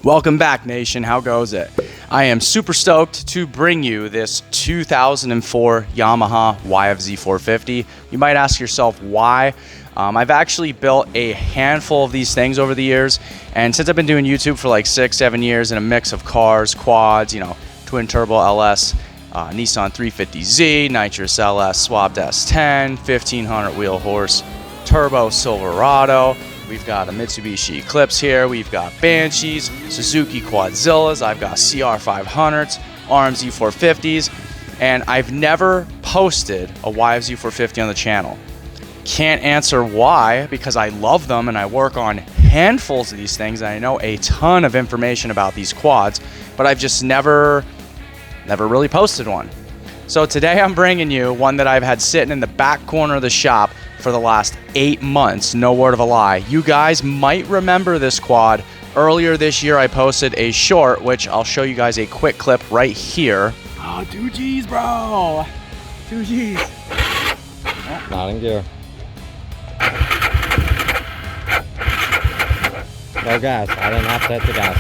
Welcome back, nation. How goes it? I am super stoked to bring you this 2004 Yamaha yfz450. You might ask yourself why. I've actually built a handful of these things over the years, and since I've been doing YouTube for like 6-7 years in a mix of cars, quads, twin turbo LS, Nissan 350Z, nitrous LS, swapped S10, 1500 wheel horse, turbo Silverado. We've got a Mitsubishi Eclipse here. We've got Banshees, Suzuki Quadzillas. I've got CR500s, RMZ 450s, and I've never posted a yfz450 on the channel. Can't answer why, because I love them and I work on handfuls of these things and I know a ton of information about these quads, but I've just never really posted one. So today I'm bringing you one that I've had sitting in the back corner of the shop for the last 8 months, no word of a lie. You guys might remember this quad. Earlier this year I posted a short, which I'll show you guys a quick clip right here. Oh, 2Gs, bro. 2Gs. Not in gear. No gas. I didn't have to hit the gas.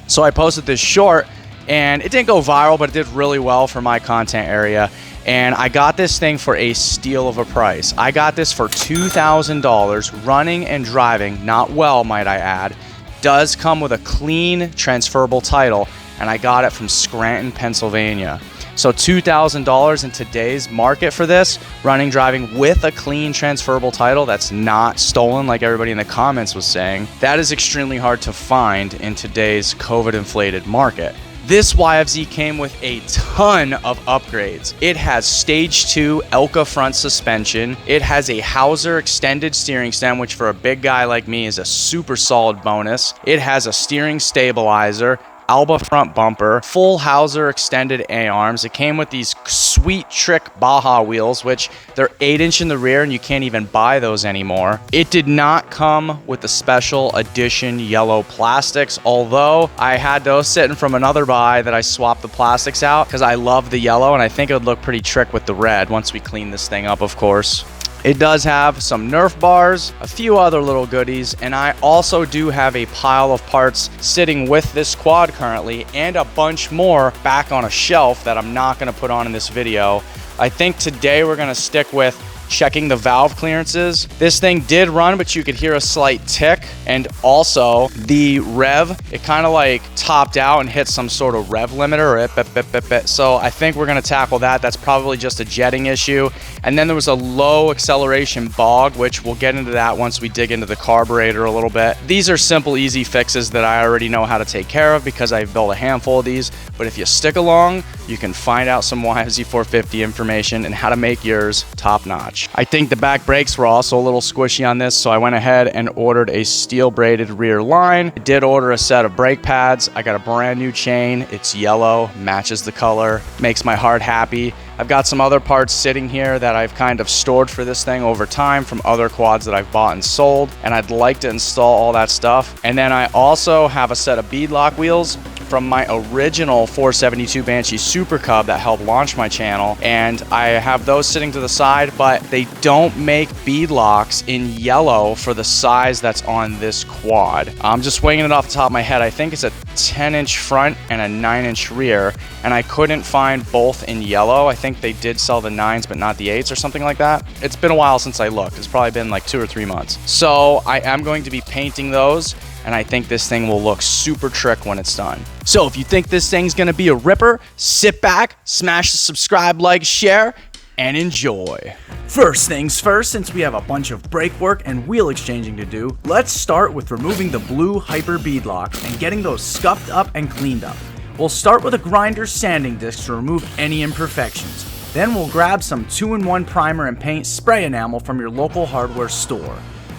So I posted this short, and it didn't go viral, but it did really well for my content area. And I got this thing for a steal of a price. I got this for $2,000, running and driving, not well, might I add. Does come with a clean transferable title, and I got it from Scranton, Pennsylvania. So $2,000 in today's market for this, running, driving with a clean transferable title that's not stolen like everybody in the comments was saying, that is extremely hard to find in today's COVID-inflated market. This YFZ came with a ton of upgrades. It has stage 2 Elka front suspension. It has a Hauser extended steering stem, which for a big guy like me is a super solid bonus. It has a steering stabilizer, Alba front bumper, full Hauser extended A-arms. It came with these sweet trick Baja wheels, which they're 8-inch in the rear and you can't even buy those anymore. It did not come with the special edition yellow plastics, although I had those sitting from another buy that I swapped the plastics out because I love the yellow and I think it would look pretty trick with the red once we clean this thing up, of course. It does have some Nerf bars, a few other little goodies, and I also do have a pile of parts sitting with this quad currently and a bunch more back on a shelf that I'm not going to put on in this video. I think today we're going to stick with checking the valve clearances. This thing did run, but you could hear a slight tick, and also the rev, it kind of like topped out and hit some sort of rev limiter. So I think we're going to tackle that. That's probably just a jetting issue. And then there was a low acceleration bog, which we'll get into that once we dig into the carburetor a little bit. These are simple, easy fixes that I already know how to take care of because I've built a handful of these. But if you stick along, you can find out some yfz450 information and how to make yours top notch. I think the back brakes were also a little squishy on this, so I went ahead and ordered a steel braided rear line. I did order a set of brake pads. I got a brand new chain. It's yellow, matches the color, makes my heart happy. I've got some other parts sitting here that I've kind of stored for this thing over time from other quads that I've bought and sold, and I'd like to install all that stuff. And then I also have a set of beadlock wheels from my original 472 Banshee Super Cub that helped launch my channel, and I have those sitting to the side, but they don't make beadlocks in yellow for the size that's on this quad. I'm just winging it off the top of my head. I think it's a 10-inch front and a 9-inch rear, and I couldn't find both in yellow. I think they did sell the 9s but not the 8s or something like that. It's been a while since I looked. It's probably been like 2 or 3 months. So I am going to be painting those, and I think this thing will look super trick when it's done. So if you think this thing's gonna be a ripper, sit back, smash the subscribe, like, share, and enjoy. First things first, since we have a bunch of brake work and wheel exchanging to do, let's start with removing the blue Hyper beadlock and getting those scuffed up and cleaned up. We'll start with a grinder sanding disc to remove any imperfections. Then we'll grab some 2-in-1 primer and paint spray enamel from your local hardware store.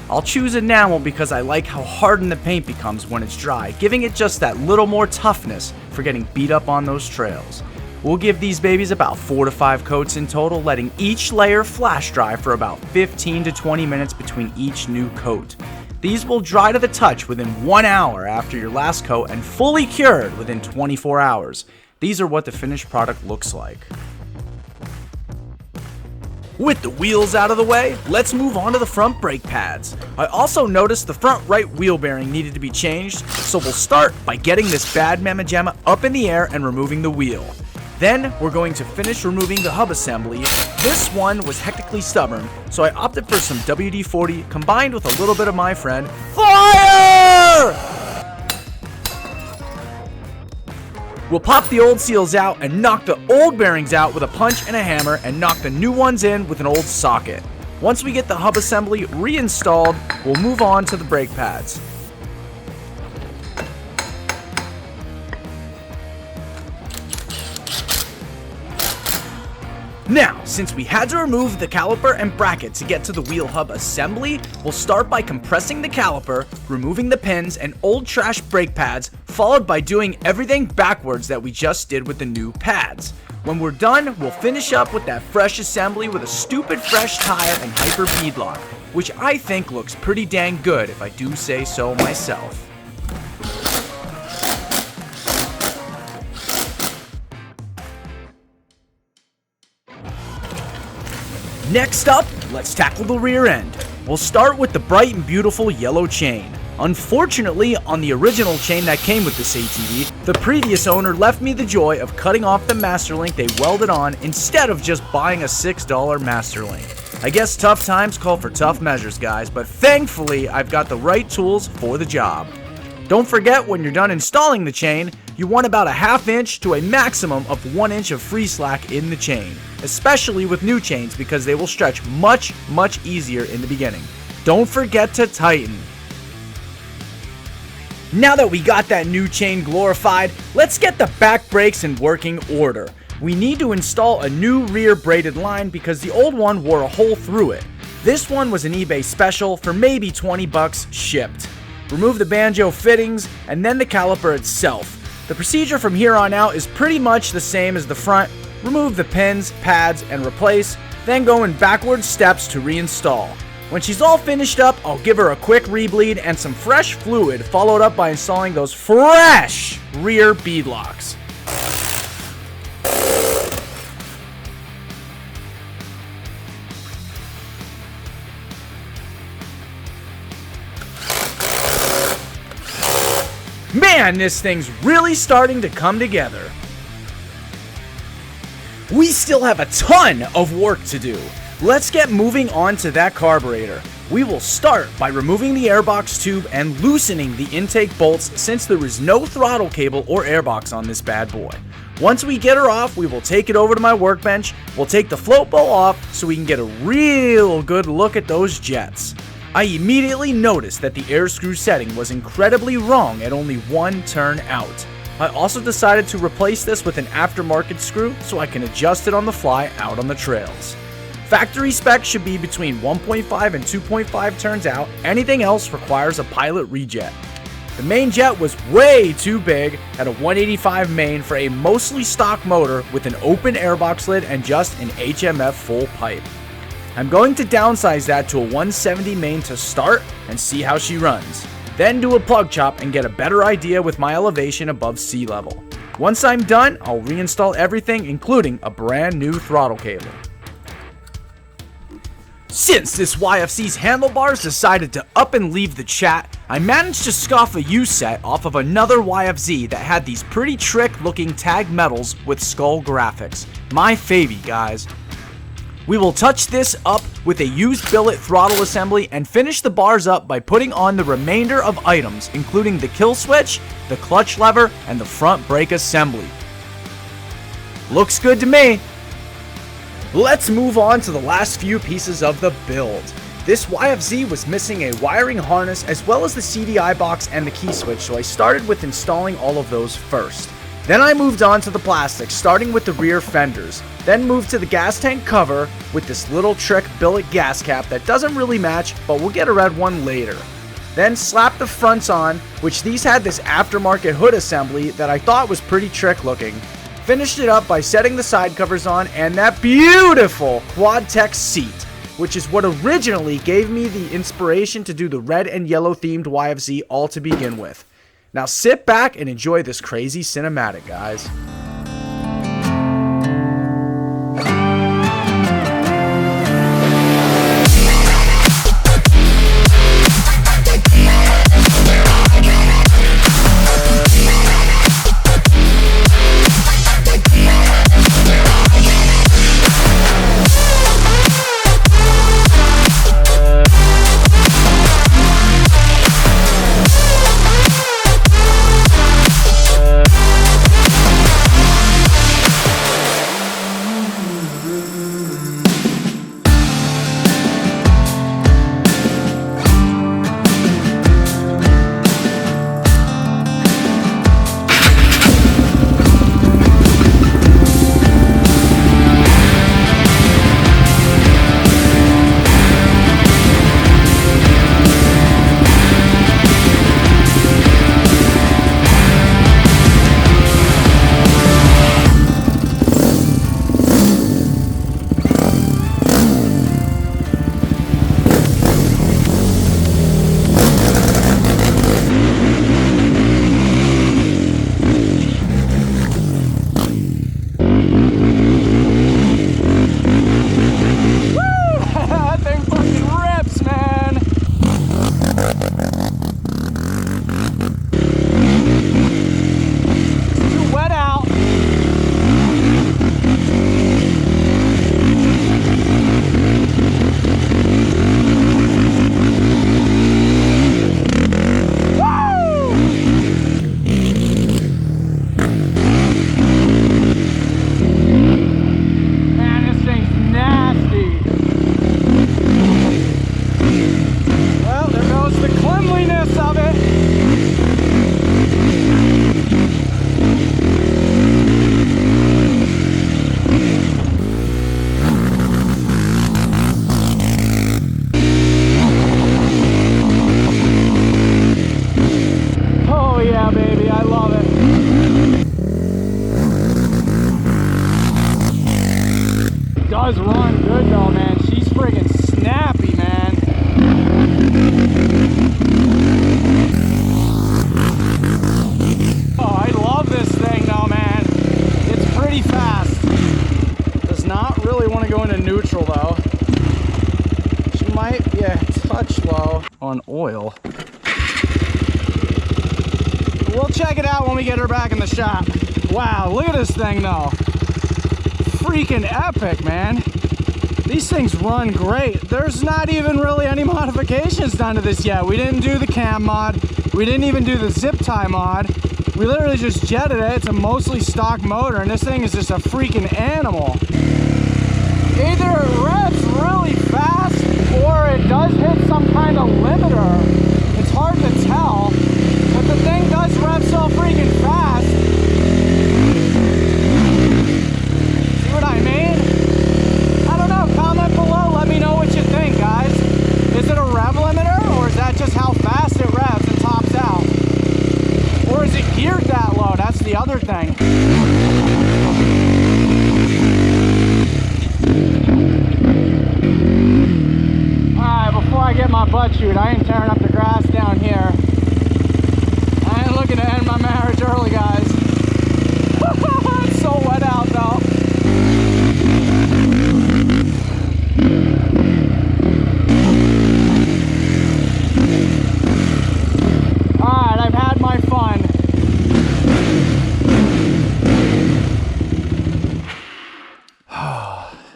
I'll choose enamel because I like how hardened the paint becomes when it's dry, giving it just that little more toughness for getting beat up on those trails. We'll give these babies about 4 to 5 coats in total, letting each layer flash dry for about 15 to 20 minutes between each new coat. These will dry to the touch within 1 hour after your last coat and fully cured within 24 hours. These are what the finished product looks like. With the wheels out of the way, let's move on to the front brake pads. I also noticed the front right wheel bearing needed to be changed, so we'll start by getting this bad mamma jamma up in the air and removing the wheel. Then we're going to finish removing the hub assembly. This one was hectically stubborn, so I opted for some WD-40 combined with a little bit of my friend Fire! We'll pop the old seals out and knock the old bearings out with a punch and a hammer and knock the new ones in with an old socket. Once we get the hub assembly reinstalled, we'll move on to the brake pads. Now, since we had to remove the caliper and bracket to get to the wheel hub assembly, we'll start by compressing the caliper, removing the pins and old trash brake pads, followed by doing everything backwards that we just did with the new pads. When we're done, we'll finish up with that fresh assembly with a stupid fresh tire and hyper beadlock, which I think looks pretty dang good if I do say so myself. Next up, let's tackle the rear end. We'll start with the bright and beautiful yellow chain. Unfortunately, on the original chain that came with this ATV, the previous owner left me the joy of cutting off the master link they welded on instead of just buying a $6 master link. I guess tough times call for tough measures, guys, but thankfully I've got the right tools for the job. Don't forget, when you're done installing the chain, you want about a ½ inch to a maximum of 1 inch of free slack in the chain, especially with new chains because they will stretch much easier in the beginning. Don't forget to tighten. Now that we got that new chain glorified, let's get the back brakes in working order. We need to install a new rear braided line because the old one wore a hole through it. This one was an eBay special for maybe 20 bucks shipped. Remove the banjo fittings and then the caliper itself. The procedure from here on out is pretty much the same as the front. Remove the pins, pads, and replace, then go in backward steps to reinstall. When she's all finished up, I'll give her a quick rebleed and some fresh fluid, followed up by installing those fresh rear beadlocks. Man, this thing's really starting to come together. We still have a ton of work to do. Let's get moving on to that carburetor. We will start by removing the airbox tube and loosening the intake bolts since there is no throttle cable or airbox on this bad boy. Once we get her off, we will take it over to my workbench. We'll take the float bowl off so we can get a real good look at those jets. I immediately noticed that the air screw setting was incredibly wrong at only one turn out. I also decided to replace this with an aftermarket screw so I can adjust it on the fly out on the trails. Factory spec should be between 1.5 and 2.5 turns out. Anything else requires a pilot rejet. The main jet was way too big at a 185 main for a mostly stock motor with an open airbox lid and just an HMF full pipe. I'm going to downsize that to a 170 main to start and see how she runs. Then do a plug chop and get a better idea with my elevation above sea level. Once I'm done, I'll reinstall everything, including a brand new throttle cable. Since this YFC's handlebars decided to up and leave the chat, I managed to scoff a U set off of another YFZ that had these pretty trick looking tag metals with skull graphics. My favy, guys. We will touch this up with a used billet throttle assembly and finish the bars up by putting on the remainder of items, including the kill switch, the clutch lever, and the front brake assembly. Looks good to me. Let's move on to the last few pieces of the build. This YFZ was missing a wiring harness as well as the CDI box and the key switch, so I started with installing all of those first. Then I moved on to the plastics, starting with the rear fenders. Then moved to the gas tank cover with this little trick billet gas cap that doesn't really match, but we'll get a red one later. Then slapped the fronts on, which these had this aftermarket hood assembly that I thought was pretty trick looking. Finished it up by setting the side covers on and that beautiful Quad-Tech seat, which is what originally gave me the inspiration to do the red and yellow themed YFZ all to begin with. Now sit back and enjoy this crazy cinematic, guys. on oil. We'll check it out when we get her back in the shop. Wow, look at this thing though. Freaking epic, man. These things run great. There's not even really any modifications done to this yet. We didn't do the cam mod. We didn't even do the zip tie mod. We literally just jetted it. It's a mostly stock motor, and this thing is just a freaking animal. Either it revs really fast, or it does hit some kind of limiter. It's hard to tell, but the thing does rev so freaking fast. See what I mean? I don't know, comment below, let me know what you think, guys. Is it a rev limiter, or is that just how fast it revs and tops out? Or is it geared that low? That's the other thing. Alright, before I get my butt chewed, I ain't tearing up the grass down here. I ain't looking to end my marriage early, guys. It's so wet out though. Alright, I've had my fun.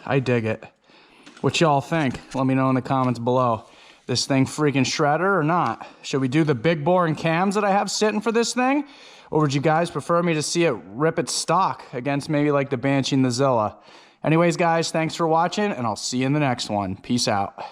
I dig it. What y'all think? Let me know in the comments below. This thing freaking shredder or not? Should we do the big boring cams that I have sitting for this thing? Or would you guys prefer me to see it rip its stock against maybe like the Banshee and the Zilla? Anyways, guys, thanks for watching, and I'll see you in the next one. Peace out.